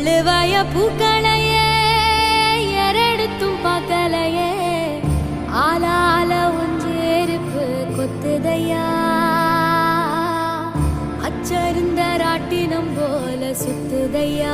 கொள்ளுவாய பூக்களையே எரெடுத்தும் பார்க்கலையே ஆளால ஒன்றேருப்பு கொத்துதையா அச்சருந்த ராட்டினம் போல சுத்துதையா